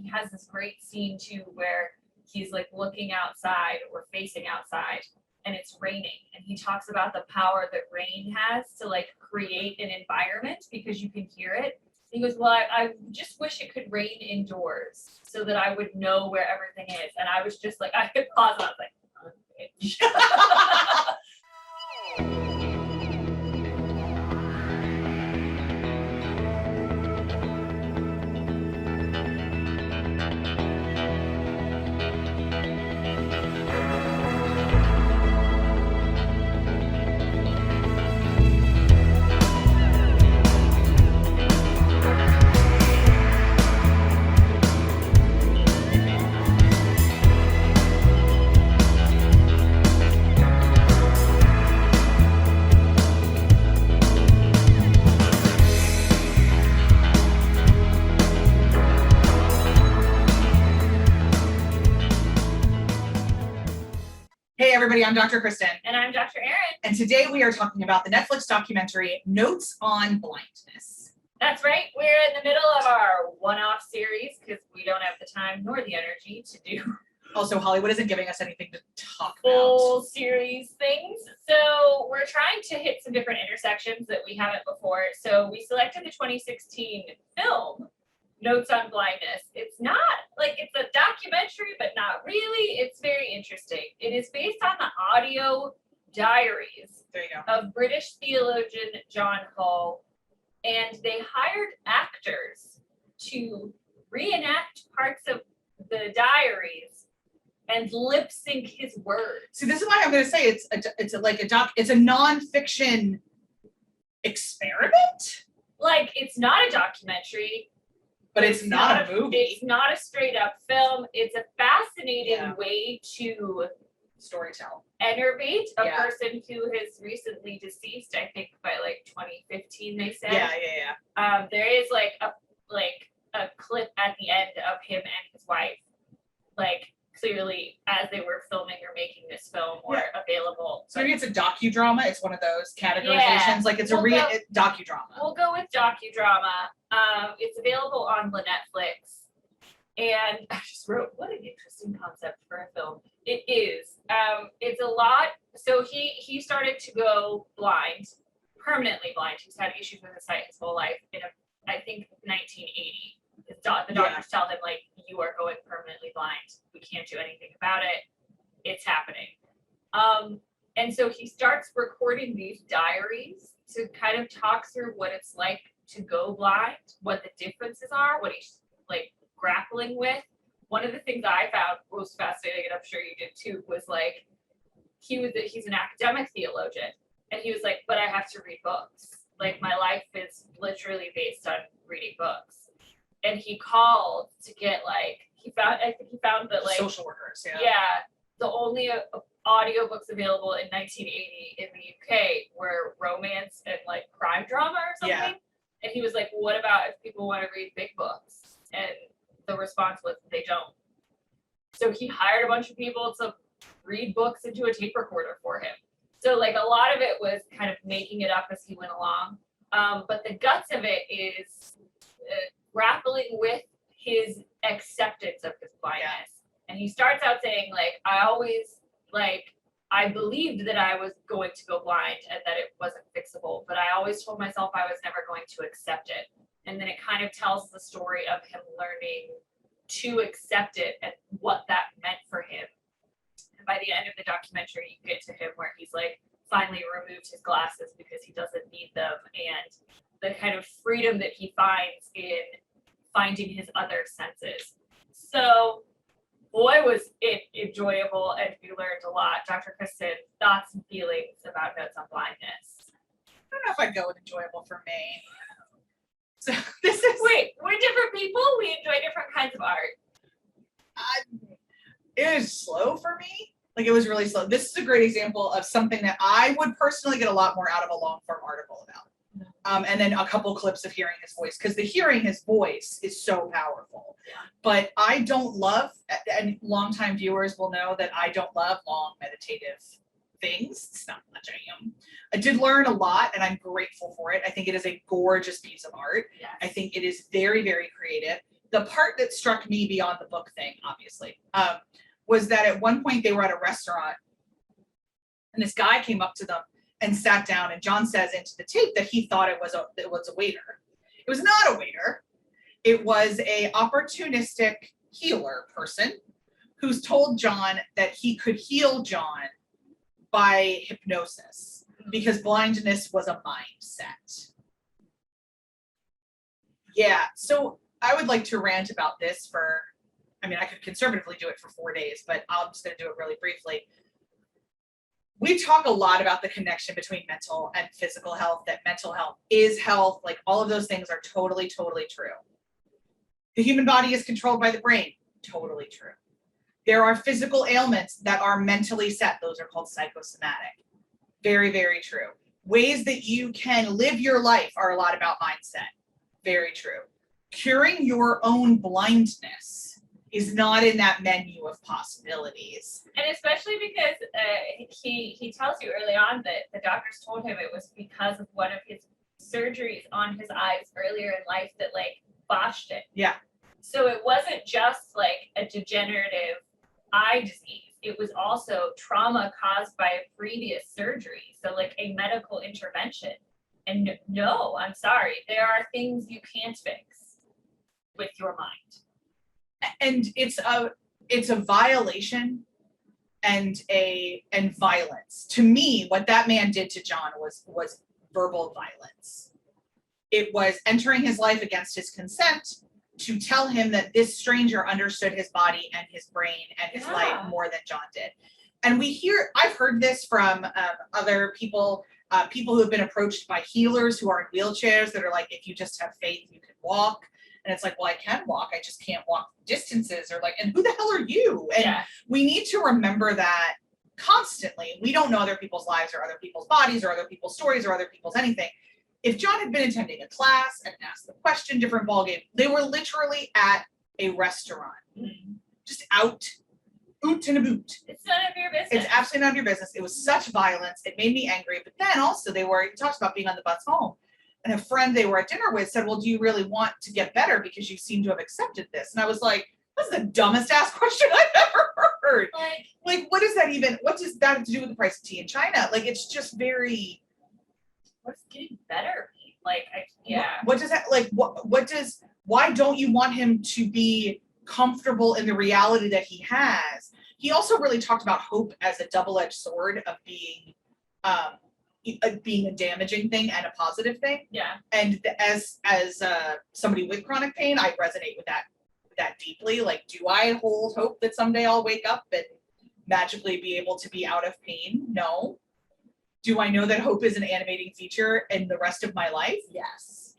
he has this great scene too where he's like looking outside or facing outside and it's raining, and he talks about the power that rain has to like create an environment because you can hear it. He goes, well, I just wish it could rain indoors so that I would know where everything is. And I was just like, I could pause and I was like, Hey everybody, I'm Dr. Kristen. and I'm Dr. Erin. And today we are talking about the Netflix documentary, Notes on Blindness. That's right. We're in the middle of our one-off series because we don't have the time nor the energy to do Also, Hollywood isn't giving us anything to talk full about. series things. So we're trying to hit some different intersections that we haven't before. So we selected the 2016 film, Notes on Blindness. It's not like it's a documentary, but not really. It's very interesting. It is based on the audio diaries There you go. of British theologian John Hull, and they hired actors to reenact parts of the diaries and lip sync his words. See, this is why I'm going to say it's a nonfiction experiment, Like, it's not a documentary, but it's not a movie. It's not a straight up film. It's a fascinating Yeah. way to Storytell. enervate a Yeah. person who has recently deceased. I think by like 2015 they said. Yeah. There is like a clip at the end of him and his wife, like clearly as they were filming or making this film or available. So maybe it's a docudrama. It's one of those categorizations. Yeah. Like it's We'll a docudrama. We'll go with docudrama. It's available on the Netflix. And I just wrote, what an interesting concept for a film. It is. It's a lot. So he started to go blind, permanently blind. He's had issues with his sight his whole life. I think 1980. The doctors tell him, like, you are going permanently blind. We can't do anything about it. It's happening. And so he starts recording these diaries to kind of talk through what it's like to go blind, what the differences are, what he's like grappling with. One of the things I found most fascinating, and I'm sure you did too, was like he's an academic theologian, and he was like, but I have to read books. Like my life is literally based on reading books. And he called to get I think he found that like Social workers. the only audiobooks available in 1980 in the UK were romance and like crime drama or something. Yeah. And he was like, well, what about if people want to read big books? And the response was they don't. So he hired a bunch of people to read books into a tape recorder for him. So like a lot of it was kind of making it up as he went along. But the guts of it is grappling with his acceptance of his blindness. Yeah. And he starts out saying, like, I believed that I was going to go blind and that it wasn't fixable, but I always told myself I was never going to accept it. And then it kind of tells the story of him learning to accept it and what that meant for him. And by the end of the documentary, you get to him where he's like finally removed his glasses because he doesn't need them, and the kind of freedom that he finds in finding his other senses. So boy, was it enjoyable, and we learned a lot. Dr. Kristen, thoughts and feelings about Notes on Blindness? I don't know if I'd go with enjoyable for me. So this is we're different people. We enjoy different kinds of art. It was slow for me. Like it was really slow. This is a great example of something that I would personally get a lot more out of a long form article about. And then a couple clips of hearing his voice, because the hearing his voice is so powerful. Yeah. But I don't love, and longtime viewers will know that I don't love long meditative things. It's not much I am. I did learn a lot, and I'm grateful for it. I think it is a gorgeous piece of art. Yes. I think it is very, very creative. the part that struck me beyond the book thing, obviously, was that at one point they were at a restaurant and this guy came up to them and sat down, and John says into the tape that he thought it was a waiter. It was not a waiter. It was a opportunistic healer person who's told John that he could heal John by hypnosis because blindness was a mindset. Yeah, so I would like to rant about this I could conservatively do it for 4 days, but I'm just going to do it really briefly. We talk a lot about the connection between mental and physical health, that mental health is health, like all of those things are totally, totally true. The human body is controlled by the brain, totally true. There are physical ailments that are mentally set, those are called psychosomatic. Very, very true. Ways that you can live your life are a lot about mindset, very true. Curing your own blindness is not in that menu of possibilities. And especially because he tells you early on that the doctors told him it was because of one of his surgeries on his eyes earlier in life that like botched it. Yeah. So it wasn't just like a degenerative eye disease. It was also trauma caused by a previous surgery. So like a medical intervention. And no, I'm sorry. There are things you can't fix with your mind. And it's a violation and violence. To me, what that man did to John was verbal violence. It was entering his life against his consent to tell him that this stranger understood his body and his brain and his life more than John did. And I've heard this from other people, people who have been approached by healers who are in wheelchairs that are like, if you just have faith, you can walk. And it's like, well, I can walk, I just can't walk distances, or like, and who the hell are you? And we need to remember that constantly. We don't know other people's lives or other people's bodies or other people's stories or other people's anything. If John had been attending a class and asked the question, different ballgame, they were literally at a restaurant, just out and about. It's none of your business. It's absolutely none of your business. It was such violence. It made me angry. But then also he talks about being on the bus home. And a friend they were at dinner with said, well, do you really want to get better because you seem to have accepted this? And I was like, that's the dumbest ass question I've ever heard. Like, what does that have to do with the price of tea in China? Like, it's just very. What's getting better mean? Like, What does that, like, why don't you want him to be comfortable in the reality that he has? He also really talked about hope as a double-edged sword of being a damaging thing and a positive thing. Yeah. And as somebody with chronic pain, I resonate with that deeply. Like, do I hold hope that someday I'll wake up and magically be able to be out of pain? No. Do I know that hope is an animating feature in the rest of my life? Yes.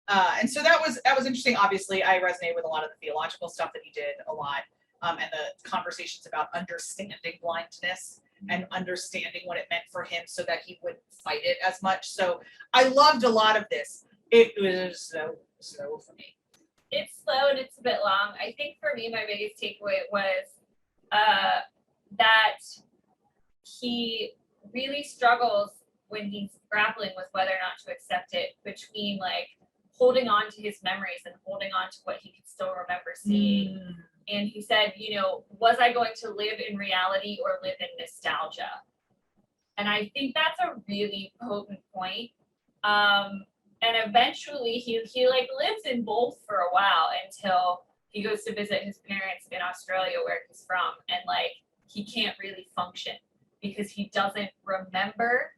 And so that was interesting. Obviously, I resonate with a lot of the theological stuff that he did a lot, and the conversations about understanding blindness and understanding what it meant for him so that he wouldn't fight it as much. So I loved a lot of this. It was so slow for me. It's slow and it's a bit long. I think for me, my biggest takeaway was that he really struggles when he's grappling with whether or not to accept it, between like holding on to his memories and holding on to what he can still remember seeing. And he said, was I going to live in reality or live in nostalgia? And I think that's a really potent point. And eventually he like lives in both for a while until he goes to visit his parents in Australia where he's from. And like, he can't really function because he doesn't remember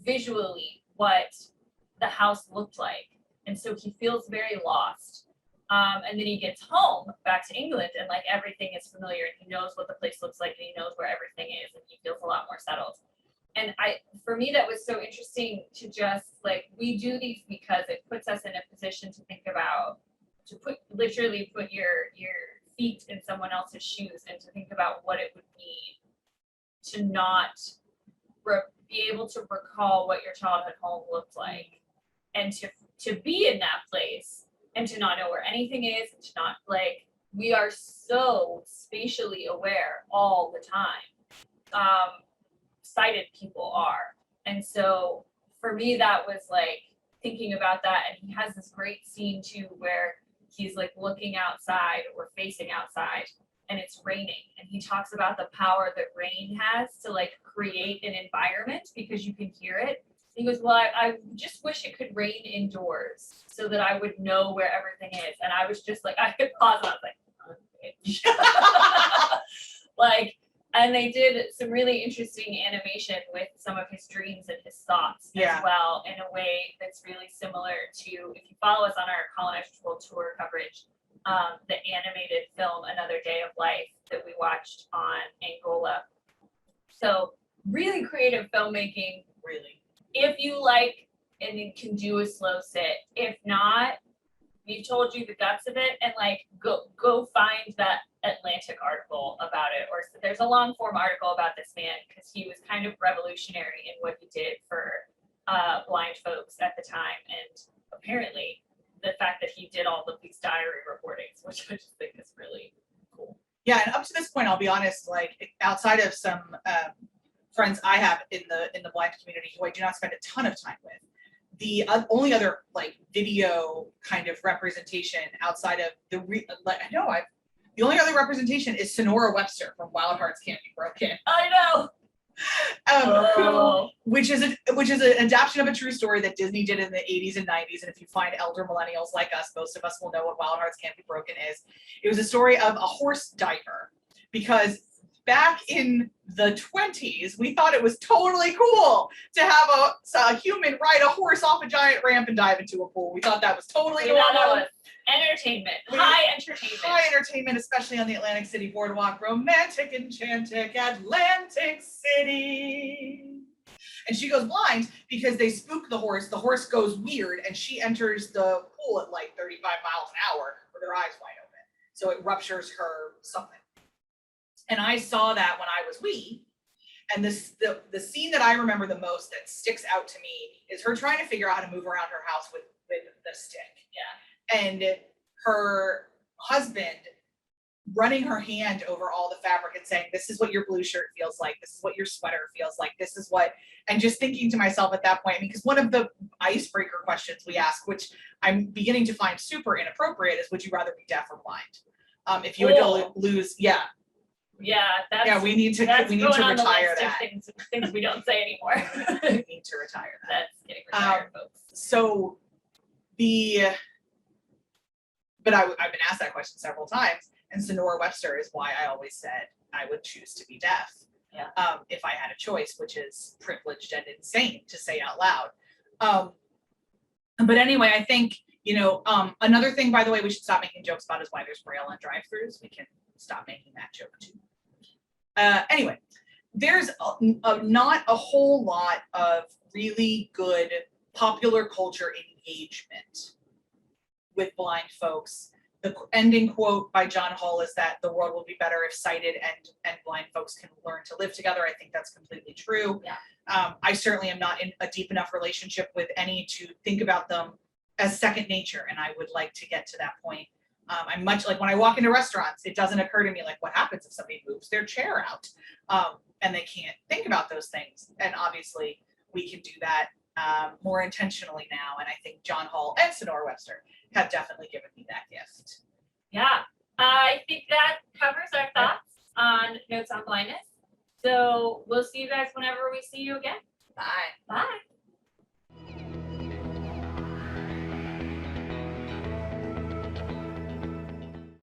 visually what the house looked like. And so he feels very lost. And then he gets home back to England and like everything is familiar and he knows what the place looks like and he knows where everything is and he feels a lot more settled. And for me, that was so interesting to just like, we do these because it puts us in a position to think about, literally put your feet in someone else's shoes and to think about what it would mean to not be able to recall what your childhood home looked like and to be in that place and to not know where anything is and to not like, we are so spatially aware all the time. Sighted people are. And so for me, that was like thinking about that. And he has this great scene too, where he's like looking outside or facing outside and it's raining, and he talks about the power that rain has to like create an environment because you can hear it. He goes, well, I just wish it could rain indoors so that I would know where everything is. And I was just like, I could pause and I was like, like, and they did some really interesting animation with some of his dreams and his thoughts as well, in a way that's really similar to, if you follow us on our Colonizers World Tour coverage, the animated film Another Day of Life that we watched on Angola. So really creative filmmaking, really. If you like and you can do a slow sit. If not, we've told you the guts of it, and like go find that Atlantic article about it, or there's a long form article about this man because he was kind of revolutionary in what he did for blind folks at the time, and apparently the fact that he did all of these diary recordings, which I just think is really cool. Yeah, and up to this point, I'll be honest, like outside of some friends I have in the blind community who I do not spend a ton of time with, the only other like video kind of representation outside of the only other representation is Sonora Webster from Wild Hearts Can't Be Broken. I know. Which is an adaptation of a true story that Disney did in the 80s and 90s. And if you find elder millennials like us, most of us will know what Wild Hearts Can't Be Broken is. It was a story of a horse diver, because back in the 20s, we thought it was totally cool to have a human ride a horse off a giant ramp and dive into a pool. We thought that was totally normal. Entertainment, high entertainment. High entertainment, especially on the Atlantic City Boardwalk. Romantic, enchantic, Atlantic City. And she goes blind because they spook the horse. The horse goes weird, and she enters the pool at like 35 miles an hour with her eyes wide open. So it ruptures her something. And I saw that when I was wee. And the scene that I remember the most that sticks out to me is her trying to figure out how to move around her house with the stick. Yeah. And her husband running her hand over all the fabric and saying, this is what your blue shirt feels like. This is what your sweater feels like. This is what, and just thinking to myself at that point, I mean, because one of the icebreaker questions we ask, which I'm beginning to find super inappropriate, is would you rather be deaf or blind? If you had to lose, Yeah, that's we need to retire that. Things we don't say anymore. We need to retire that. That's getting retired, folks. So but I've been asked that question several times, and Sonora Webster is why I always said I would choose to be deaf. Yeah. If I had a choice, which is privileged and insane to say out loud. But anyway, I think, another thing, by the way, we should stop making jokes about is why there's Braille on drive-thrus. We can stop making that joke too. Anyway, there's not a whole lot of really good popular culture engagement with blind folks. The ending quote by John Hull is that the world will be better if sighted and blind folks can learn to live together. I think that's completely true. Yeah. I certainly am not in a deep enough relationship with any to think about them as second nature, and I would like to get to that point. I'm much like when I walk into restaurants, it doesn't occur to me like what happens if somebody moves their chair out and they can't think about those things. And obviously we can do that more intentionally now. And I think John Hull and Sonora Webster have definitely given me that gift. Yeah, I think that covers our thoughts on Notes on Blindness. So we'll see you guys whenever we see you again. Bye. Bye.